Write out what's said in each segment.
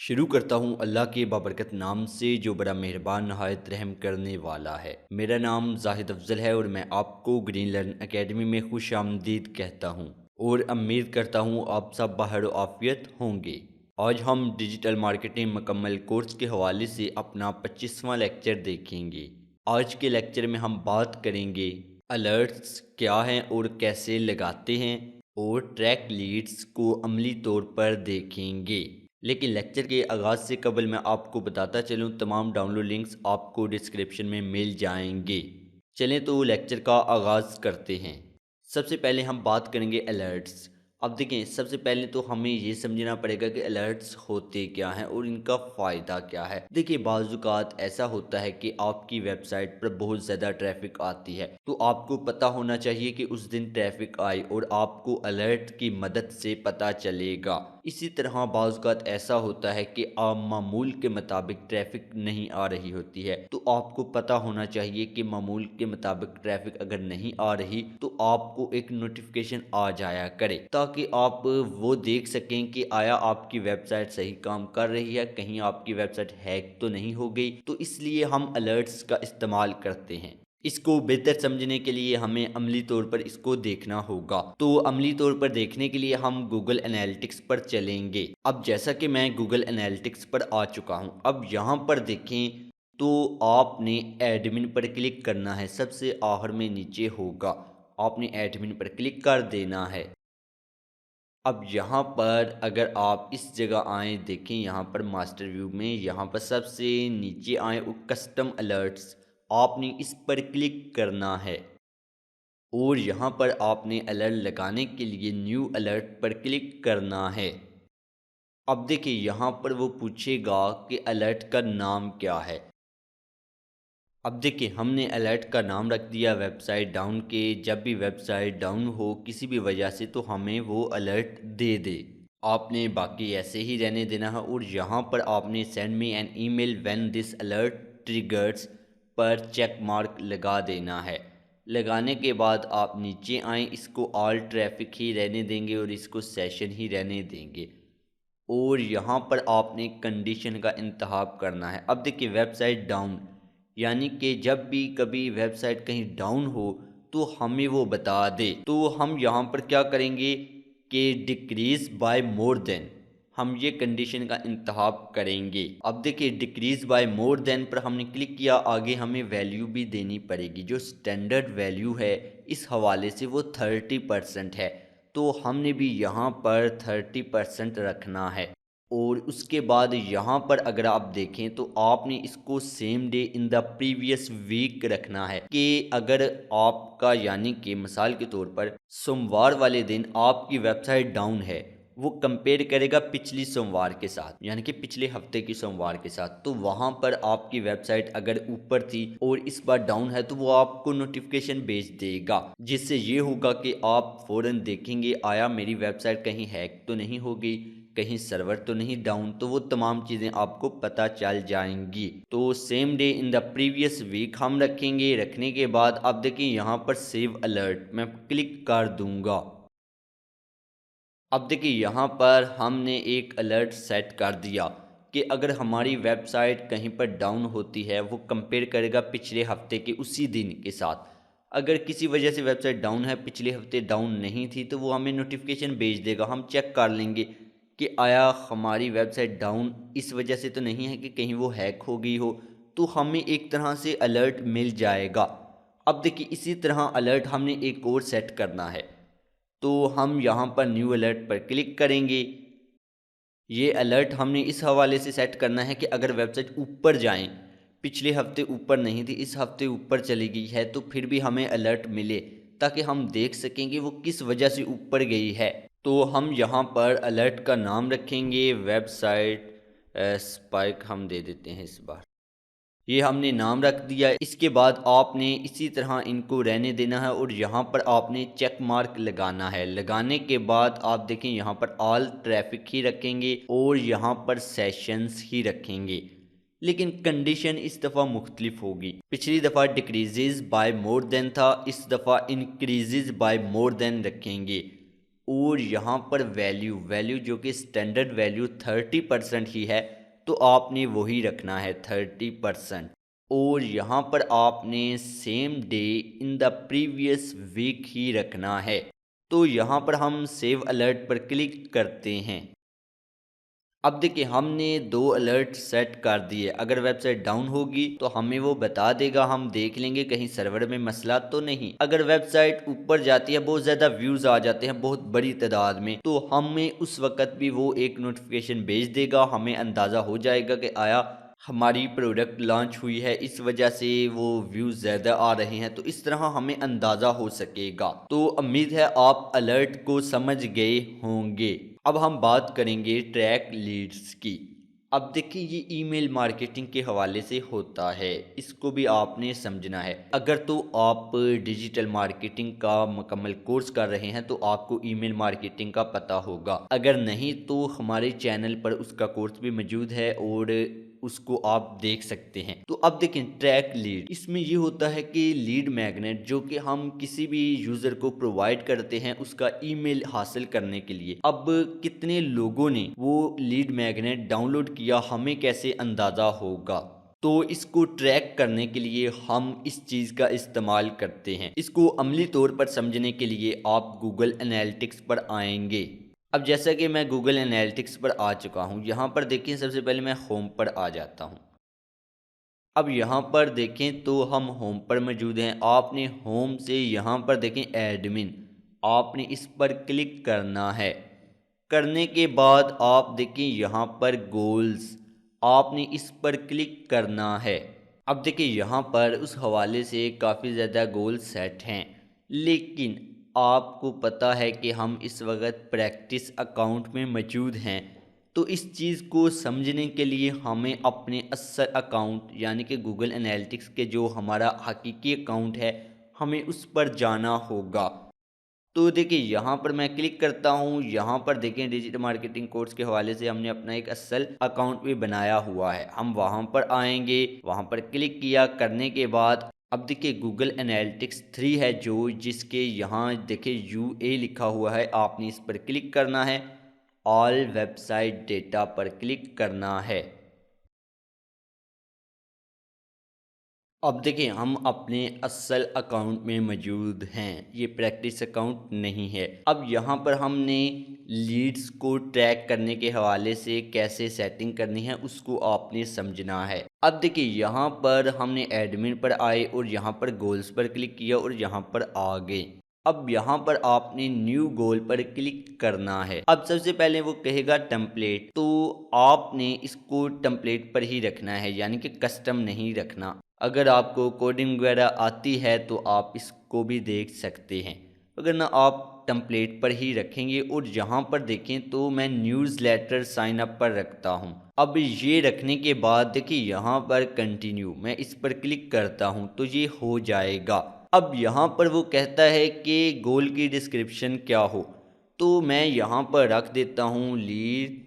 شروع کرتا ہوں اللہ کے بابرکت نام سے جو بڑا مہربان نہایت رحم کرنے والا ہے۔ میرا نام زاہد افضل ہے اور میں آپ کو گرین لرن اکیڈمی میں خوش آمدید کہتا ہوں اور امید کرتا ہوں آپ سب بخیر و عافیت ہوں گے۔ آج ہم ڈیجیٹل مارکیٹنگ مکمل کورس کے حوالے سے اپنا 25واں لیکچر دیکھیں گے۔ آج کے لیکچر میں ہم بات کریں گے الرٹس کیا ہیں اور کیسے لگاتے ہیں، اور ٹریک لیڈز کو عملی طور پر دیکھیں گے۔ لیکن لیکچر کے آغاز سے قبل میں آپ کو بتاتا چلوں تمام ڈاؤن لوڈ لنکس آپ کو ڈسکرپشن میں مل جائیں گے۔ چلیں تو لیکچر کا آغاز کرتے ہیں۔ سب سے پہلے ہم بات کریں گے الرٹس۔ اب دیکھیں، سب سے پہلے تو ہمیں یہ سمجھنا پڑے گا کہ الرٹس ہوتے کیا ہیں اور ان کا فائدہ کیا ہے۔ دیکھیں، بعض اوقات ایسا ہوتا ہے کہ آپ کی ویب سائٹ پر بہت زیادہ ٹریفک آتی ہے، تو آپ کو پتہ ہونا چاہیے کہ اس دن ٹریفک آئے اور آپ کو الرٹ کی مدد سے پتہ چلے گا۔ اسی طرح بعض اوقات ایسا ہوتا ہے کہ عام معمول کے مطابق ٹریفک نہیں آ رہی ہوتی ہے، تو آپ کو پتہ ہونا چاہیے کہ معمول کے مطابق ٹریفک اگر نہیں آ رہی تو آپ کو ایک نوٹیفیکیشن آ جایا کرے، تاکہ آپ وہ دیکھ سکیں کہ آیا آپ کی ویب سائٹ صحیح کام کر رہی ہے، کہیں آپ کی ویب سائٹ ہیک تو نہیں ہو گئی۔ تو اس لیے ہم الرٹس کا استعمال کرتے ہیں۔ اس کو بہتر سمجھنے کے لیے ہمیں عملی طور پر اس کو دیکھنا ہوگا۔ تو عملی طور پر دیکھنے کے لیے ہم گوگل انالیٹکس پر چلیں گے۔ اب جیسا کہ میں گوگل انالیٹکس پر آ چکا ہوں، اب یہاں پر دیکھیں تو آپ نے ایڈمن پر کلک کرنا ہے، سب سے آخر میں نیچے ہوگا، آپ نے ایڈمن پر کلک کر دینا ہے۔ اب یہاں پر اگر آپ اس جگہ آئیں، دیکھیں یہاں پر ماسٹر ویو میں یہاں پر سب سے نیچے آئیں اور کسٹم الرٹس، آپ نے اس پر کلک کرنا ہے، اور یہاں پر آپ نے الرٹ لگانے کے لیے نیو الرٹ پر کلک کرنا ہے۔ اب دیکھیں یہاں پر وہ پوچھے گا کہ الرٹ کا نام کیا ہے۔ اب دیکھیں ہم نے الرٹ کا نام رکھ دیا ویب سائٹ ڈاؤن کے، جب بھی ویب سائٹ ڈاؤن ہو کسی بھی وجہ سے تو ہمیں وہ الرٹ دے دے۔ آپ نے باقی ایسے ہی رہنے دینا ہے، اور یہاں پر آپ نے send me an email when this alert triggers پر چیک مارک لگا دینا ہے۔ لگانے کے بعد آپ نیچے آئیں، اس کو آل ٹریفک ہی رہنے دیں گے اور اس کو سیشن ہی رہنے دیں گے، اور یہاں پر آپ نے کنڈیشن کا انتخاب کرنا ہے۔ اب دیکھیں ویب سائٹ ڈاؤن، یعنی کہ جب بھی کبھی ویب سائٹ کہیں ڈاؤن ہو تو ہمیں وہ بتا دے، تو ہم یہاں پر کیا کریں گے کہ ڈیکریز بائی مور دین، ہم یہ کنڈیشن کا انتخاب کریں گے۔ اب دیکھیں ڈیکریز بائی مور دین پر ہم نے کلک کیا، آگے ہمیں ویلیو بھی دینی پڑے گی، جو سٹینڈرڈ ویلیو ہے اس حوالے سے وہ 30% ہے، تو ہم نے بھی یہاں پر 30% رکھنا ہے۔ اور اس کے بعد یہاں پر اگر آپ دیکھیں تو آپ نے اس کو same day in the previous week رکھنا ہے، کہ اگر آپ کا یعنی کہ مثال کے طور پر سوموار والے دن آپ کی ویب سائٹ ڈاؤن ہے، وہ کمپیئر کرے گا پچھلی سوموار کے ساتھ، یعنی کہ پچھلے ہفتے کی سوموار کے ساتھ، تو وہاں پر آپ کی ویب سائٹ اگر اوپر تھی اور اس بار ڈاؤن ہے تو وہ آپ کو نوٹیفیکیشن بھیج دے گا، جس سے یہ ہوگا کہ آپ فوراً دیکھیں گے آیا میری ویب سائٹ کہیں ہیک تو نہیں ہو گئی، کہیں سرور تو نہیں ڈاؤن، تو وہ تمام چیزیں آپ کو پتہ چل جائیں گی۔ تو same day in the previous week ہم رکھیں گے۔ رکھنے کے بعد اب دیکھیں یہاں پر سیو الرٹ میں کلک کر دوں گا۔ اب دیکھیں یہاں پر ہم نے ایک الرٹ سیٹ کر دیا کہ اگر ہماری ویب سائٹ کہیں پر ڈاؤن ہوتی ہے وہ کمپیئر کرے گا پچھلے ہفتے کے اسی دن کے ساتھ۔ اگر کسی وجہ سے ویب سائٹ ڈاؤن ہے، پچھلے ہفتے ڈاؤن نہیں تھی، تو وہ ہمیں نوٹیفیکیشن بھیج دے گا، ہم چیک کر لیں گے کہ آیا ہماری ویب سائٹ ڈاؤن اس وجہ سے تو نہیں ہے کہ کہیں وہ ہیک ہو گئی ہو، تو ہمیں ایک طرح سے الرٹ مل جائے گا۔ اب دیکھیں اسی طرح الرٹ ہم نے ایک اور سیٹ کرنا ہے، تو ہم یہاں پر نیو الرٹ پر کلک کریں گے۔ یہ الرٹ ہم نے اس حوالے سے سیٹ کرنا ہے کہ اگر ویب سائٹ اوپر جائیں، پچھلے ہفتے اوپر نہیں تھی اس ہفتے اوپر چلی گئی ہے، تو پھر بھی ہمیں الرٹ ملے تاکہ ہم دیکھ سکیں کہ وہ کس وجہ سے اوپر گئی ہے۔ تو ہم یہاں پر الرٹ کا نام رکھیں گے ویب سائٹ اسپائک، ہم دے دیتے ہیں اس بار، یہ ہم نے نام رکھ دیا۔ اس کے بعد آپ نے اسی طرح ان کو رہنے دینا ہے، اور یہاں پر آپ نے چیک مارک لگانا ہے۔ لگانے کے بعد آپ دیکھیں یہاں پر آل ٹریفک ہی رکھیں گے اور یہاں پر سیشنز ہی رکھیں گے، لیکن کنڈیشن اس دفعہ مختلف ہوگی۔ پچھلی دفعہ ڈیکریزز بائی مور دین تھا، اس دفعہ انکریزز بائی مور دین رکھیں گے، اور یہاں پر ویلیو جو کہ سٹینڈرڈ ویلیو 30% ہی ہے، تو آپ نے وہی رکھنا ہے 30%، اور یہاں پر آپ نے same day in the previous week ہی رکھنا ہے۔ تو یہاں پر ہم سیو الرٹ پر کلک کرتے ہیں۔ اب دیکھیں ہم نے 2 الرٹ سیٹ کر دیے، اگر ویب سائٹ ڈاؤن ہوگی تو ہمیں وہ بتا دے گا، ہم دیکھ لیں گے کہیں سرور میں مسئلہ تو نہیں۔ اگر ویب سائٹ اوپر جاتی ہے، بہت زیادہ ویوز آ جاتے ہیں بہت بڑی تعداد میں، تو ہمیں اس وقت بھی وہ ایک نوٹیفیکیشن بھیج دے گا، ہمیں اندازہ ہو جائے گا کہ آیا ہماری پروڈکٹ لانچ ہوئی ہے، اس وجہ سے وہ ویوز زیادہ آ رہے ہیں، تو اس طرح ہمیں اندازہ ہو سکے گا۔ تو امید ہے آپ الرٹ کو سمجھ گئے ہوں گے۔ اب ہم بات کریں گے ٹریک لیڈز کی۔ اب دیکھیں یہ ای میل مارکیٹنگ کے حوالے سے ہوتا ہے، اس کو بھی آپ نے سمجھنا ہے۔ اگر تو آپ ڈیجیٹل مارکیٹنگ کا مکمل کورس کر رہے ہیں تو آپ کو ای میل مارکیٹنگ کا پتہ ہوگا، اگر نہیں تو ہمارے چینل پر اس کا کورس بھی موجود ہے اور اس کو آپ دیکھ سکتے ہیں۔ تو اب دیکھیں ٹریک لیڈ، اس میں یہ ہوتا ہے کہ لیڈ میگنیٹ جو کہ ہم کسی بھی یوزر کو پرووائڈ کرتے ہیں اس کا ای میل حاصل کرنے کے لیے، اب کتنے لوگوں نے وہ لیڈ میگنیٹ ڈاؤن لوڈ کیا ہمیں کیسے اندازہ ہوگا؟ تو اس کو ٹریک کرنے کے لیے ہم اس چیز کا استعمال کرتے ہیں۔ اس کو عملی طور پر سمجھنے کے لیے آپ گوگل انالیٹکس پر آئیں گے۔ اب جیسا کہ میں گوگل انالیٹکس پر آ چکا ہوں، یہاں پر دیکھیں سب سے پہلے میں ہوم پر آ جاتا ہوں۔ اب یہاں پر دیکھیں تو ہم ہوم پر موجود ہیں، آپ نے ہوم سے یہاں پر دیکھیں ایڈمن، آپ نے اس پر کلک کرنا ہے۔ کرنے کے بعد آپ دیکھیں یہاں پر گولز، آپ نے اس پر کلک کرنا ہے۔ اب دیکھیں یہاں پر اس حوالے سے کافی زیادہ گول سیٹ ہیں، لیکن آپ کو پتہ ہے کہ ہم اس وقت پریکٹس اکاؤنٹ میں موجود ہیں، تو اس چیز کو سمجھنے کے لیے ہمیں اپنے اصل اکاؤنٹ یعنی کہ گوگل انالیٹکس کے جو ہمارا حقیقی اکاؤنٹ ہے ہمیں اس پر جانا ہوگا۔ تو دیکھیں یہاں پر میں کلک کرتا ہوں، یہاں پر دیکھیں ڈیجیٹل مارکیٹنگ کورس کے حوالے سے ہم نے اپنا ایک اصل اکاؤنٹ بھی بنایا ہوا ہے، ہم وہاں پر آئیں گے، وہاں پر کلک کیا، کرنے کے بعد اب دیکھیں گوگل انالیٹکس 3 ہے جو جس کے یہاں دیکھیں یو اے لکھا ہوا ہے، آپ نے اس پر کلک کرنا ہے، آل ویب سائٹ ڈیٹا پر کلک کرنا ہے۔ اب دیکھیں ہم اپنے اصل اکاؤنٹ میں موجود ہیں، یہ پریکٹس اکاؤنٹ نہیں ہے۔ اب یہاں پر ہم نے لیڈز کو ٹریک کرنے کے حوالے سے کیسے سیٹنگ کرنی ہے اس کو آپ نے سمجھنا ہے۔ اب دیکھیں یہاں پر ہم نے ایڈمن پر آئے اور یہاں پر گولز پر کلک کیا اور یہاں پر آ گئے۔ اب یہاں پر آپ نے نیو گول پر کلک کرنا ہے۔ اب سب سے پہلے وہ کہے گا ٹیمپلیٹ، تو آپ نے اس کو ٹیمپلیٹ پر ہی رکھنا ہے، یعنی کہ کسٹم نہیں رکھنا۔ اگر آپ کو کوڈنگ وغیرہ آتی ہے تو آپ اس کو بھی دیکھ سکتے ہیں، اگر نہ آپ ٹیمپلیٹ پر ہی رکھیں گے۔ اور یہاں پر دیکھیں تو میں نیوز لیٹر سائن اپ پر رکھتا ہوں۔ اب یہ رکھنے کے بعد دیکھیں یہاں پر کنٹینیو، میں اس پر کلک کرتا ہوں تو یہ ہو جائے گا۔ اب یہاں پر وہ کہتا ہے کہ گول کی ڈسکرپشن کیا ہو، تو میں یہاں پر رکھ دیتا ہوں لیڈ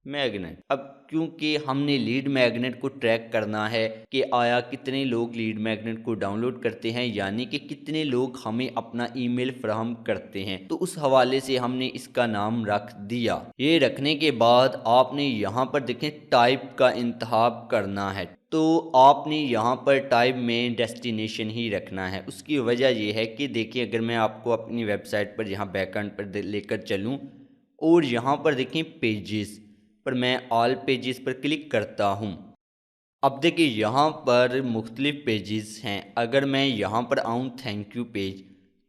میگنیٹ۔ اب کیونکہ ہم نے لیڈ میگنیٹ کو ٹریک کرنا ہے کہ آیا کتنے لوگ لیڈ میگنیٹ کو ڈاؤن لوڈ کرتے ہیں، یعنی کہ کتنے لوگ ہمیں اپنا ای میل فراہم کرتے ہیں، تو اس حوالے سے ہم نے اس کا نام رکھ دیا۔ یہ رکھنے کے بعد آپ نے یہاں پر دیکھیں ٹائپ کا انتخاب کرنا ہے، تو آپ نے یہاں پر ٹائپ میں ڈیسٹینیشن ہی رکھنا ہے۔ اس کی وجہ یہ ہے کہ دیکھیں اگر میں آپ کو اپنی ویب سائٹ پر یہاں بیک اینڈ پر لے کر چلوں اور یہاں پر دیکھیں پیجز پر میں آل پیجز پر کلک کرتا ہوں، اب دیکھیں یہاں پر مختلف پیجز ہیں۔ اگر میں یہاں پر آؤں تھینک یو پیج،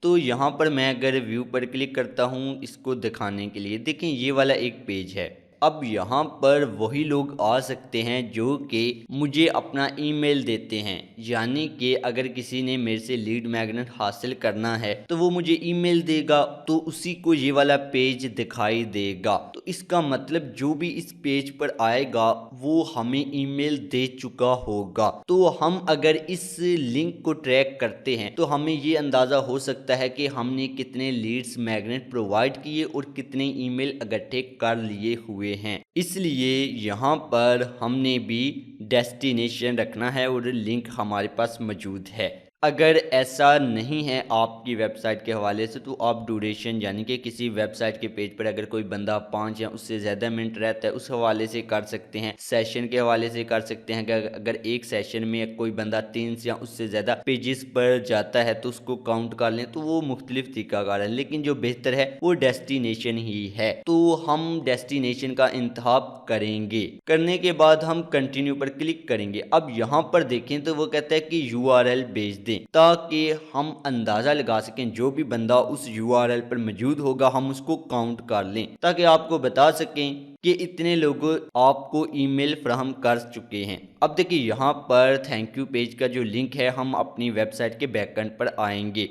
تو یہاں پر میں اگر ویو پر کلک کرتا ہوں اس کو دکھانے کے لیے، دیکھیں یہ والا ایک پیج ہے۔ اب یہاں پر وہی لوگ آ سکتے ہیں جو کہ مجھے اپنا ای میل دیتے ہیں، یعنی کہ اگر کسی نے میرے سے لیڈ میگنیٹ حاصل کرنا ہے تو وہ مجھے ای میل دے گا، تو اسی کو یہ والا پیج دکھائی دے گا۔ تو اس کا مطلب جو بھی اس پیج پر آئے گا وہ ہمیں ای میل دے چکا ہوگا۔ تو ہم اگر اس لنک کو ٹریک کرتے ہیں تو ہمیں یہ اندازہ ہو سکتا ہے کہ ہم نے کتنے لیڈز میگنیٹ پرووائڈ کیے اور کتنے ای میل اکٹھے کر لیے ہوئے ہیں۔ اس لیے یہاں پر ہم نے بھی ڈیسٹینیشن رکھنا ہے اور لنک ہمارے پاس موجود ہے۔ اگر ایسا نہیں ہے آپ کی ویب سائٹ کے حوالے سے تو آپ ڈوریشن یعنی کہ کسی ویب سائٹ کے پیج پر اگر کوئی بندہ 5 یا اس سے زیادہ منٹ رہتا ہے اس حوالے سے کر سکتے ہیں، سیشن کے حوالے سے کر سکتے ہیں کہ اگر ایک سیشن میں کوئی بندہ 3 یا اس سے زیادہ پیجز پر جاتا ہے تو اس کو کاؤنٹ کر لیں، تو وہ مختلف طریقہ کار ہے، لیکن جو بہتر ہے وہ ڈیسٹینیشن ہی ہے۔ تو ہم ڈیسٹینیشن کا انتخاب کریں گے، کرنے کے بعد ہم کنٹینیو پر کلک کریں گے۔ اب یہاں پر دیکھیں تو وہ کہتا ہے کہ URL بھیج دیں، تاکہ ہم اندازہ لگا سکیں جو بھی بندہ اس URL پر موجود ہوگا ہم اس کو کاؤنٹ کر لیں، تاکہ آپ کو بتا سکیں کہ اتنے لوگ آپ کو ای میل فراہم کر چکے ہیں۔ اب دیکھیں یہاں پر تھینک یو پیج کا جو لنک ہے ہم اپنی ویب سائٹ کے بیک اینڈ پر آئیں گے،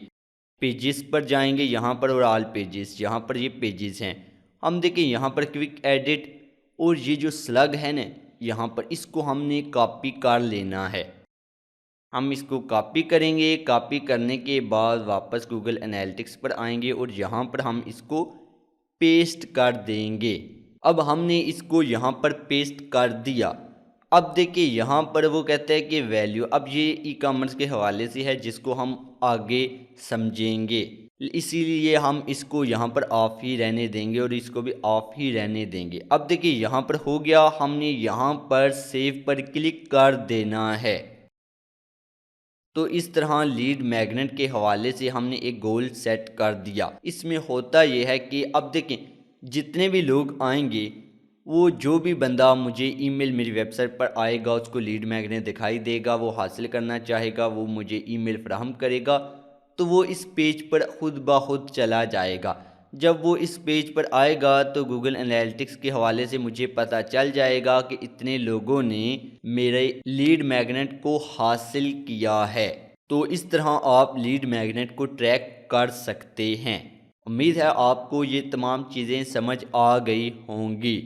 پیجز پر جائیں گے یہاں پر اور آل پیجز، یہاں پر یہ پیجز ہیں۔ ہم دیکھیں یہاں پر کوئک ایڈٹ اور یہ جو سلگ ہے نا یہاں پر اس کو ہم نے کاپی کر لینا ہے۔ ہم اس کو کاپی کریں گے، کاپی کرنے کے بعد واپس گوگل انالیٹکس پر آئیں گے اور یہاں پر ہم اس کو پیسٹ کر دیں گے۔ اب ہم نے اس کو یہاں پر پیسٹ کر دیا۔ اب دیکھیں یہاں پر وہ کہتا ہے کہ ویلیو، اب یہ ای کامرس کے حوالے سے ہے جس کو ہم آگے سمجھیں گے، اسی لیے ہم اس کو یہاں پر آف ہی رہنے دیں گے اور اس کو بھی آف ہی رہنے دیں گے۔ اب دیکھیں یہاں پر ہو گیا، ہم نے یہاں پر سیو پر کلک کر دینا ہے۔ تو اس طرح لیڈ میگنٹ کے حوالے سے ہم نے ایک گول سیٹ کر دیا۔ اس میں ہوتا یہ ہے کہ اب دیکھیں جتنے بھی لوگ آئیں گے، وہ جو بھی بندہ مجھے ای میل میری ویب سائٹ پر آئے گا اس کو لیڈ میگنٹ دکھائی دے گا، وہ حاصل کرنا چاہے گا، وہ مجھے ای میل فراہم کرے گا، تو وہ اس پیج پر خود بخود چلا جائے گا۔ جب وہ اس پیج پر آئے گا تو گوگل انالیٹکس کے حوالے سے مجھے پتہ چل جائے گا کہ اتنے لوگوں نے میرے لیڈ میگنٹ کو حاصل کیا ہے۔ تو اس طرح آپ لیڈ میگنٹ کو ٹریک کر سکتے ہیں۔ امید ہے آپ کو یہ تمام چیزیں سمجھ آ گئی ہوں گی۔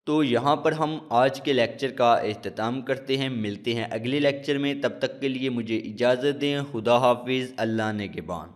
تو یہاں پر ہم آج کے لیکچر کا اختتام کرتے ہیں، ملتے ہیں اگلے لیکچر میں، تب تک کے لیے مجھے اجازت دیں، خدا حافظ، اللہ نگہبان۔